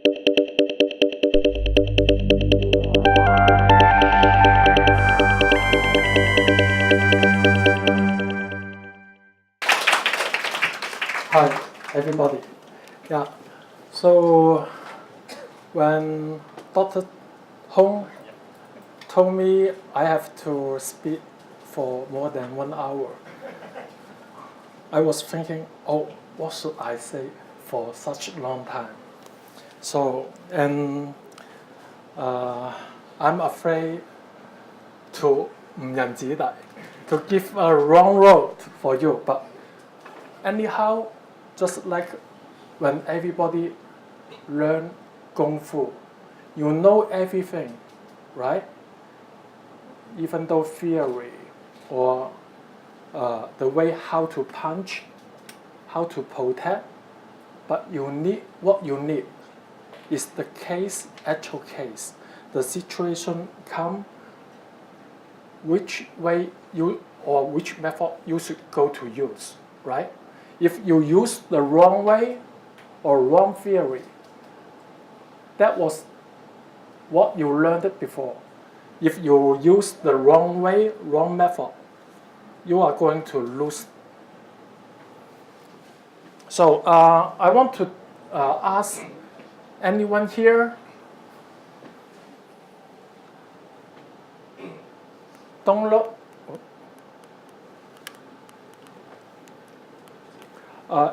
Hi, everybody. Yeah. So when Dr. Hong told me I have to speak for more than 1 hour, I was thinking, oh, what should I say for such a long time? So, and I'm afraid to 誤人子弟, to give a wrong road for you, but anyhow, just like when everybody learn Kung Fu, you know everything, right? Even though theory or the way how to punch, how to protect, but what you need is the case, actual case. The situation come, which way you or which method you should go to use, right? If you use the wrong way or wrong theory, that was what you learned before. If you use the wrong way, wrong method, you are going to lose. So I want to ask anyone here, download.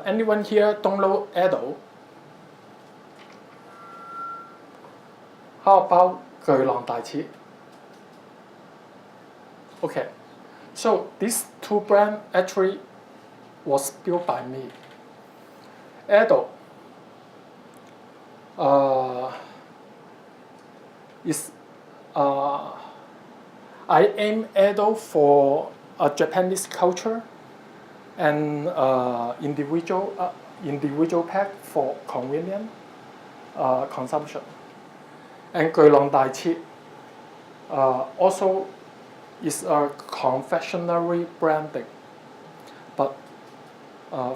Anyone here download EDO? How about 巨浪大切? Okay, so these two brands actually was built by me. EDO is I aim EDO for a Japanese culture and individual pack for convenient consumption. And 巨浪大切 also is a confectionery branding. But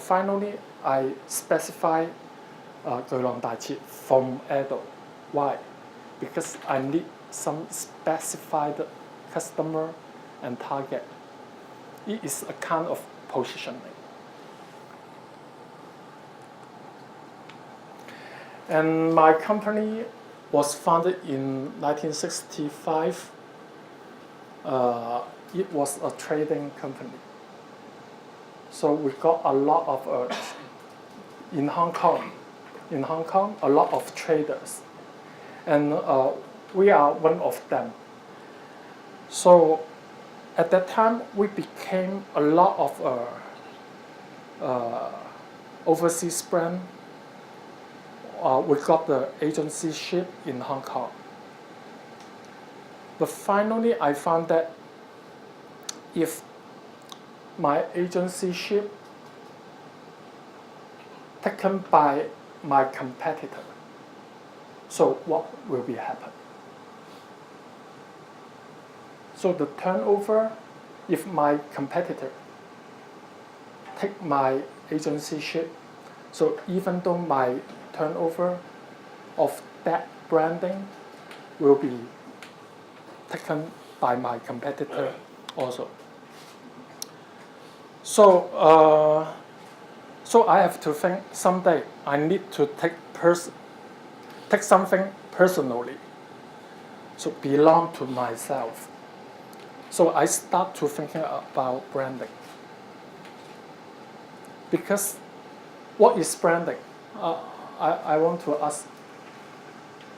finally, I specify 巨浪大切 from EDO. Why? Because I need some specified customer and target. It is a kind of positioning. And my company was founded in 1965. It was a trading company. So we got a lot of, in Hong Kong, a lot of traders. And we are one of them. So at that time, we became a lot of overseas brand. We got the agencyship in Hong Kong. But finally, I found that if my agencyship taken by my competitor, so what will be happen? So the turnover, if my competitor take my agencyship, so even though my turnover of that branding will be taken by my competitor also. So I have to think someday I need to take something personally, so belong to myself. So I start to thinking about branding. Because what is branding? I want to ask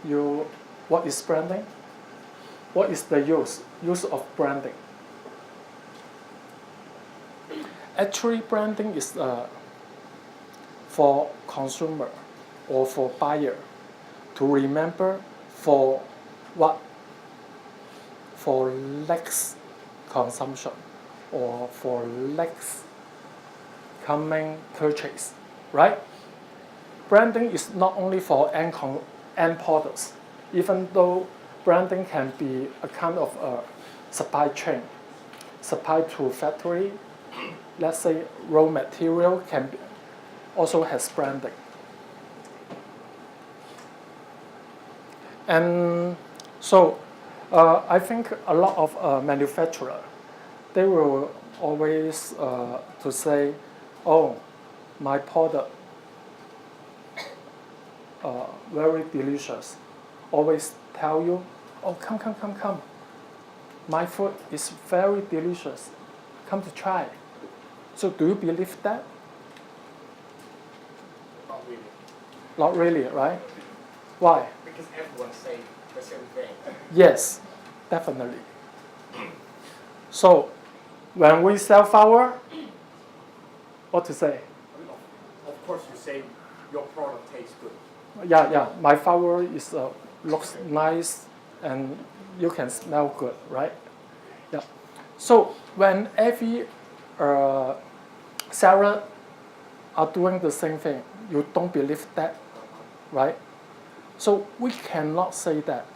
you, what is branding? What is the use of branding? Actually, branding is for consumer or for buyer to remember for what? For next consumption or for next coming purchase, right? Branding is not only for end products, even though branding can be a kind of a supply chain, supply to factory. Let's say raw material also has branding. And so I think a lot of manufacturers, they will always to say, oh, my product very delicious. Always tell you, oh, come. My food is very delicious. Come to try. So do you believe that? Not really. Not really, right? Why? Because everyone say the same thing. Yes, definitely. So when we sell flour, what to say? Of course, you say your product tastes good. Yeah. My flour is looks nice and you can smell good, right? Yeah. So when every seller are doing the same thing, you don't believe that, right? So we cannot say that.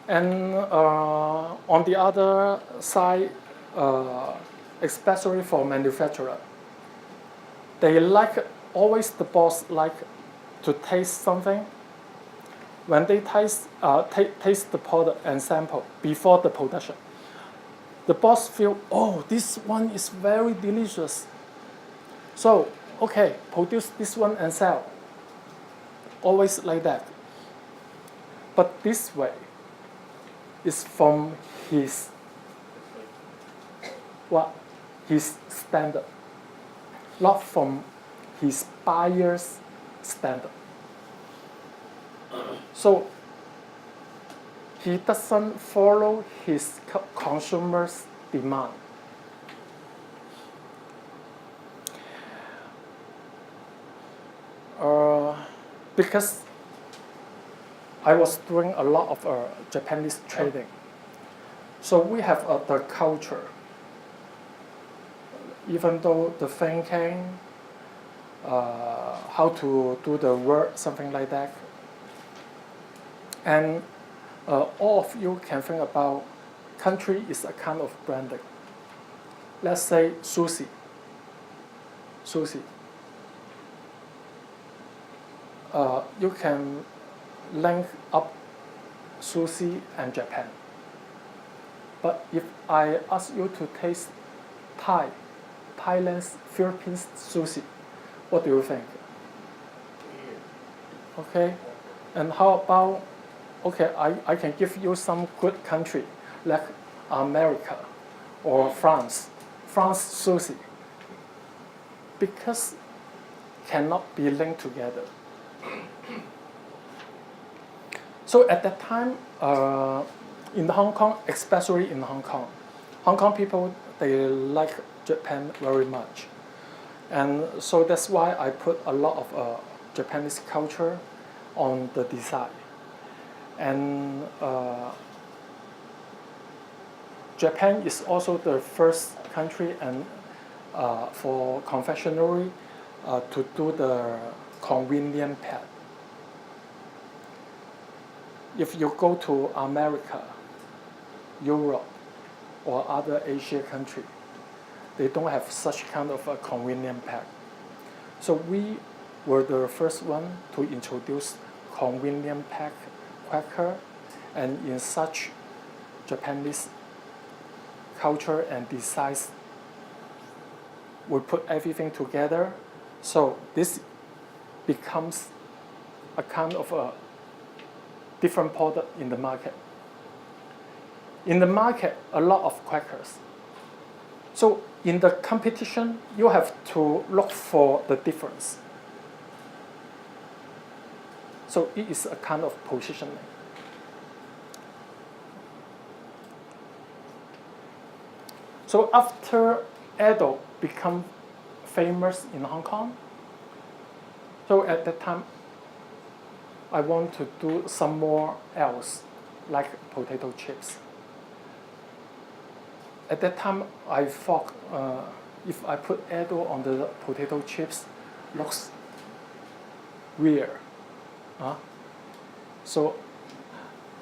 And on the other side, especially for manufacturer, they like always the boss like to taste something. When they taste the product and sample before the production, the boss feel, oh, this one is very delicious. So okay, produce this one and sell. Always like that. But this way is from his standard, not from his buyer's standard. So he doesn't follow his consumer's demand. Because I was doing a lot of Japanese trading, so we have the culture. Even though the thinking, how to do the work, something like that. And all of you can think about country is a kind of branding. Let's say sushi. You can link up sushi and Japan. But if I ask you to taste Thailand's Philippines sushi, what do you think? Okay, and how about, okay, I can give you some good country like America or France sushi, because cannot be linked together. So at that time, in Hong Kong, especially in Hong Kong people, they like Japan very much. And so that's why I put a lot of Japanese culture on the design. And Japan is also the first country and for confectionery to do the convenient pack. If you go to America, Europe, or other Asia country, they don't have such kind of a convenient pack. So we were the first one to introduce convenient pack cracker, and in such Japanese culture and designs, we put everything together. So this becomes a kind of a different product in the market. In the market, a lot of crackers. So in the competition, you have to look for the difference. So it is a kind of positioning. So after EDO became famous in Hong Kong, so at that time, I want to do some more else, like potato chips. At that time, I thought if I put EDO on the potato chips, looks weird. So,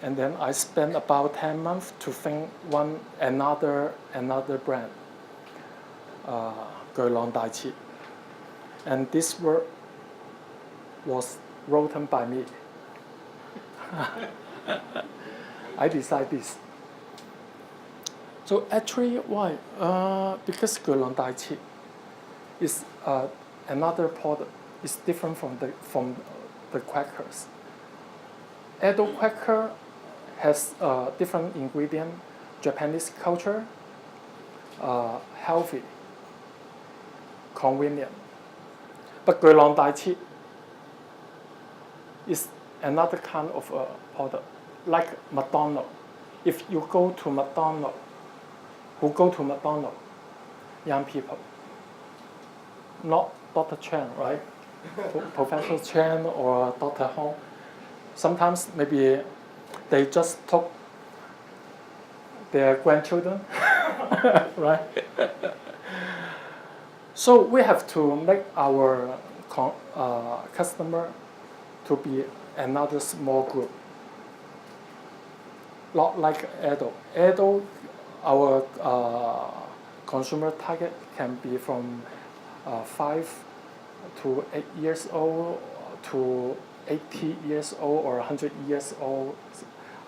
and then I spent about 10 months to think another brand, 巨浪大切. And this work was written by me. I decide this. So actually, why? Because 巨浪大切 is another product. It's different from the crackers. EDO cracker has different ingredient, Japanese culture, healthy, convenient. But 巨浪大切 is another kind of product, like McDonald's. If you go to McDonald's, who go to McDonald's? Young people. Not Dr. Chen, right? Professor Chen or Dr. Hong. Sometimes maybe they just took their grandchildren, right? So we have to make our customer to be another small group. Not like EDO. EDO, our consumer target can be from 5 to 8 years old to 80 years old or 100 years old,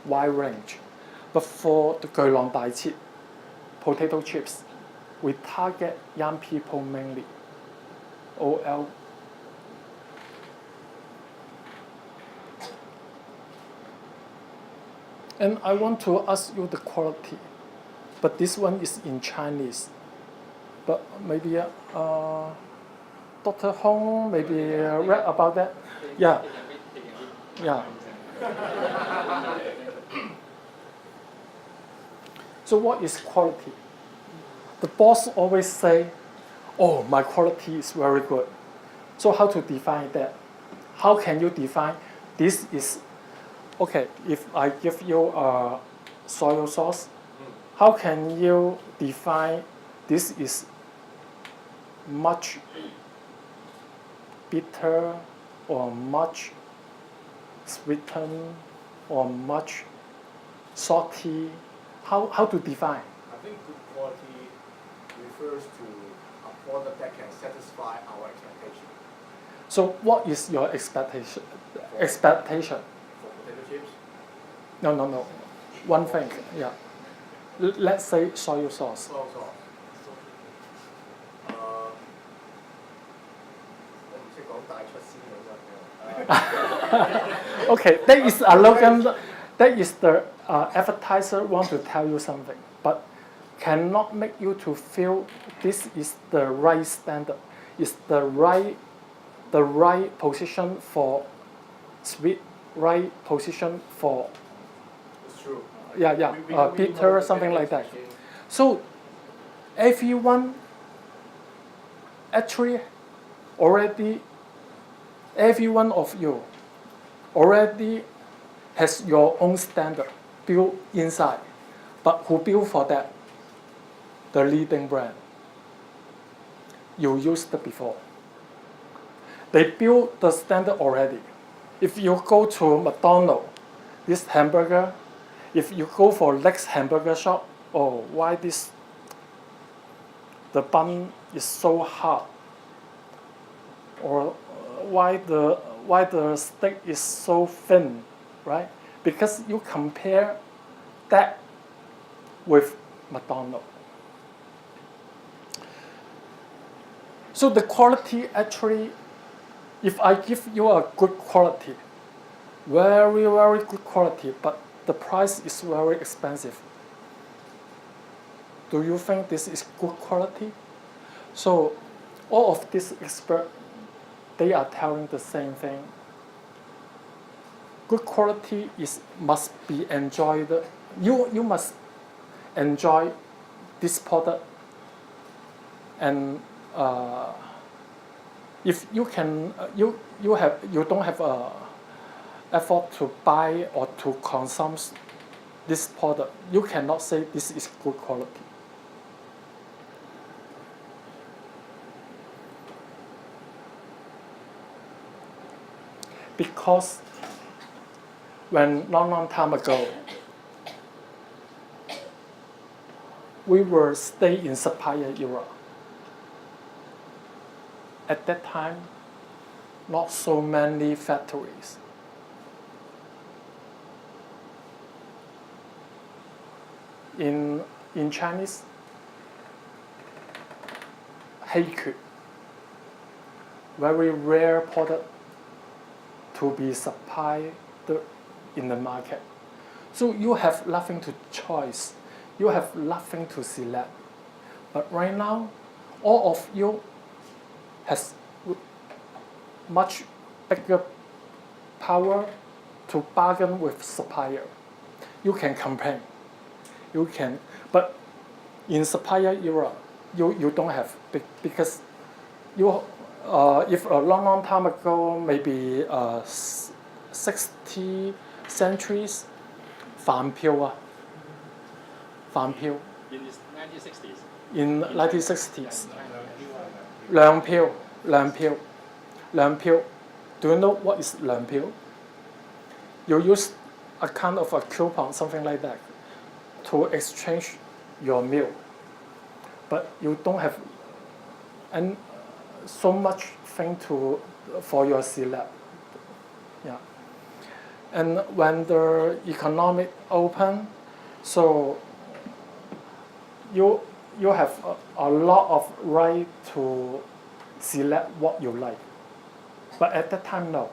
wide range. But for the 巨浪大切 potato chips, we target young people mainly. OL. And I want to ask you the quality, but this one is in Chinese. But maybe Dr. Hong maybe read about that. Yeah. Yeah. So what is quality? The boss always say, "Oh, my quality is very good." So how to define that? How can you define this is okay? If I give you a soy sauce, how can you define this is much bitter or much sweetened or much salty? How to define? I think good quality refers to a product that can satisfy our expectation. So what is your expectation? Expectation? For potato chips, No. One thing, yeah. Let's say soy sauce. soy sauce. 我唔識講帶出先咁樣。 Okay, that is a slogan. That is the advertiser want to tell you something, but cannot make you to feel this is the right standard, is the right position for sweet, right position for It's true. bitter, something like that. So everyone actually already, every one of you already has your own standard built inside. But who built for that? The leading brand. You used it before. They built the standard already. If you go to McDonald's, this hamburger, if you go for next hamburger shop, oh, why the bun is so hard? Or why the steak is so thin, right? Because you compare that with McDonald's. So the quality actually, if I give you a good quality, very, very good quality, but the price is very expensive, do you think this is good quality? So all of these experts, they are telling the same thing. Good quality must be enjoyed. You must enjoy this product, and if you can, you don't have effort to buy or to consume this product, you cannot say this is good quality. Because when long time ago, we were stay in supplier era. At that time, not so many factories. in Chinese, 稀缺 very rare product to be supplied in the market. So you have nothing to choice. You have nothing to select. But right now, all of you has much bigger power to bargain with supplier. You can complain. You can, but in supplier era, you don't have because you if a long time ago, maybe 60 centuries, 飯票啊，飯票 In the 1960s. in 1960s. 糧票. Do you know what is 糧票? You use a kind of a coupon, something like that, to exchange your meal. But you don't have so much thing for your select. Yeah. And when the economic open, so you have a lot of right to select what you like. But at that time, no.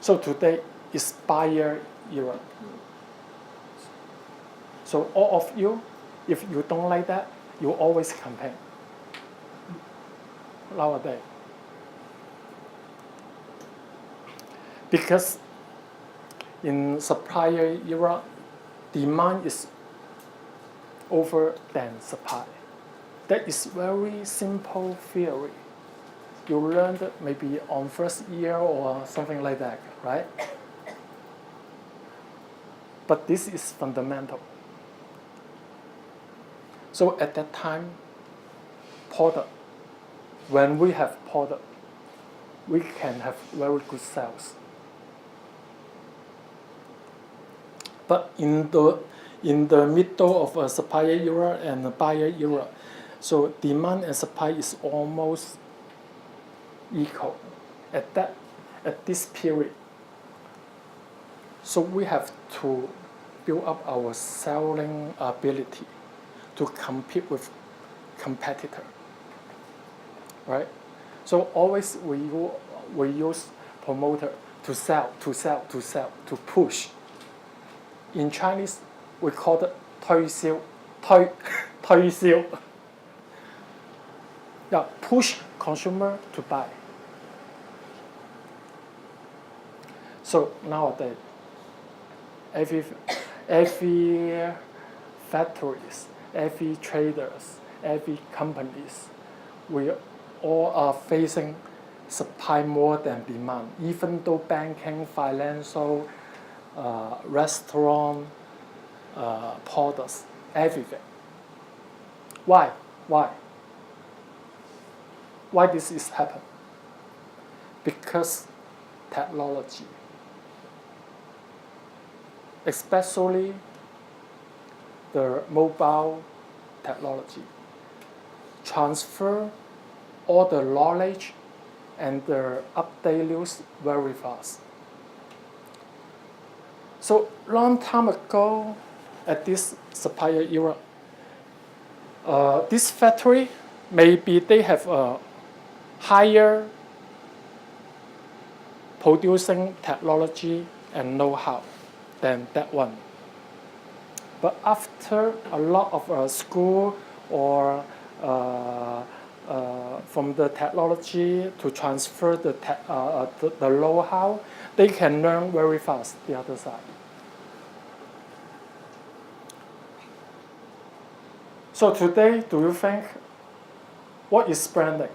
So today is buyer era. So all of you, if you don't like that, you always complain. Nowadays. Because in supplier era, demand is over than supply. That is very simple theory. You learned maybe on first year or something like that, right? But this is fundamental. So at that time, product, when we have product, we can have very good sales. But in the middle of a supplier era and a buyer era, so demand and supply is almost equal at this period. So we have to build up our selling ability to compete with competitor, right? So always we use promoter to sell, to push. In Chinese, we call it 推銷. Yeah, push consumer to buy. So nowadays, every factories, every traders, every companies, we all are facing supply more than demand. Even though banking, financial, restaurant, products, everything. Why? Why this is happen? Because technology, especially the mobile technology, transfer all the knowledge and the update news very fast. So long time ago, at this supplier era, this factory, maybe they have a higher producing technology and know-how than that one. But after a lot of school or from the technology to transfer the know-how, they can learn very fast the other side. So today, do you think, what is branding?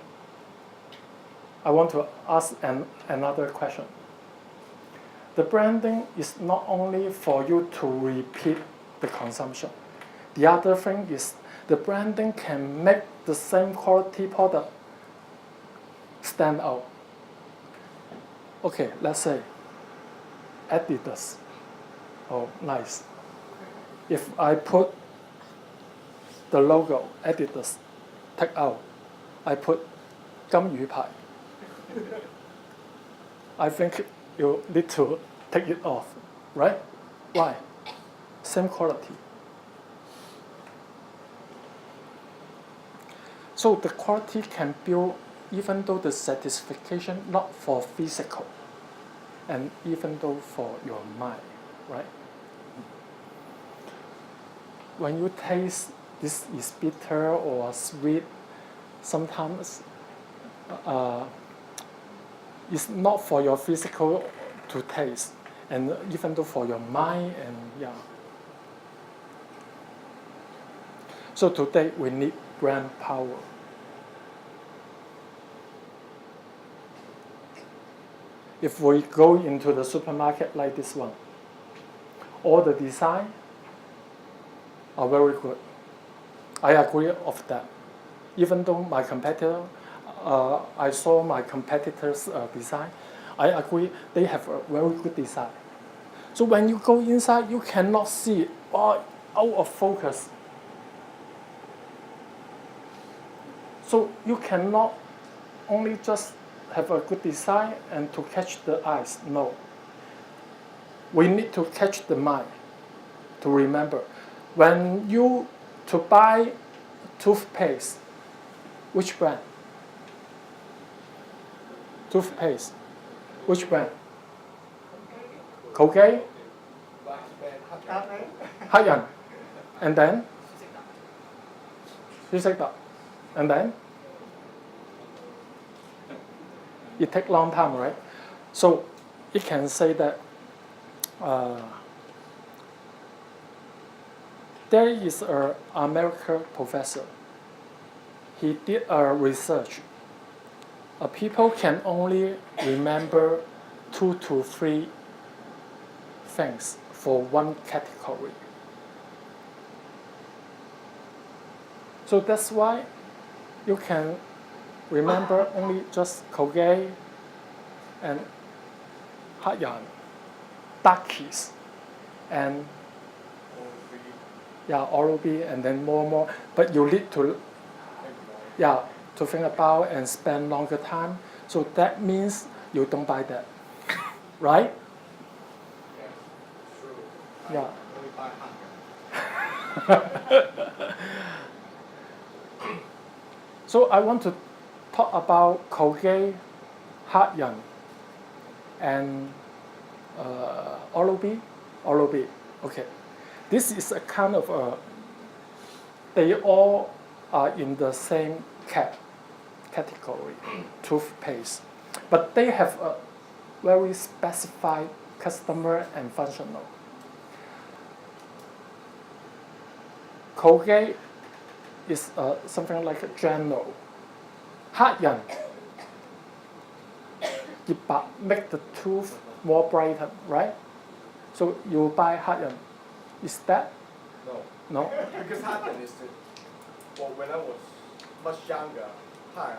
I want to ask another question. The branding is not only for you to repeat the consumption. The other thing is the branding can make the same quality product stand out. Okay, let's say Adidas. Oh, nice. If I put the logo Adidas, take out, I put 金魚牌. I think you need to take it off, right? Why? Same quality. So the quality can build even though the satisfaction not for physical and even though for your mind, right? When you taste this is bitter or sweet, sometimes it's not for your physical to taste, and even though for your mind and yeah. So today we need brand power. If we go into the supermarket like this one, all the design are very good. I agree of that. Even though my competitor, I saw my competitors' design, I agree they have a very good design. So when you go inside, you cannot see it, or out of focus. So you cannot only just have a good design and to catch the eyes. No. We need to catch the mind to remember. When you to buy toothpaste, which brand? Toothpaste, which brand? Colgate? Hắc. And then? And then? It takes long time, right? So it can say that there is an American professor. He did a research. People can only remember 2 to 3 things for one category. So that's why you can remember only just Colgate and Hắc, Duckies, and Oral-B, and then more. But you need to to think about and spend longer time. So that means you don't buy that, right? Yeah, true. Yeah. So I want to talk about Colgate, Hắc, and Oral-B. Okay, this is a kind of they all are in the same category, toothpaste, but they have a very specified customer and functional. Colgate is something like a general. Hắc, make the tooth more brighter, right? So you buy Hắc. Is that? No. Because Hắc is well, when I was much younger, Hắc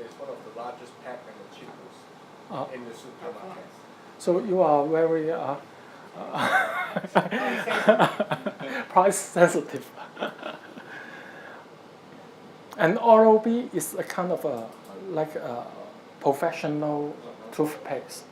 is one of the largest pack and the cheapest in the supermarket. So you are very price sensitive. And Oral-B is a kind of like a professional toothpaste.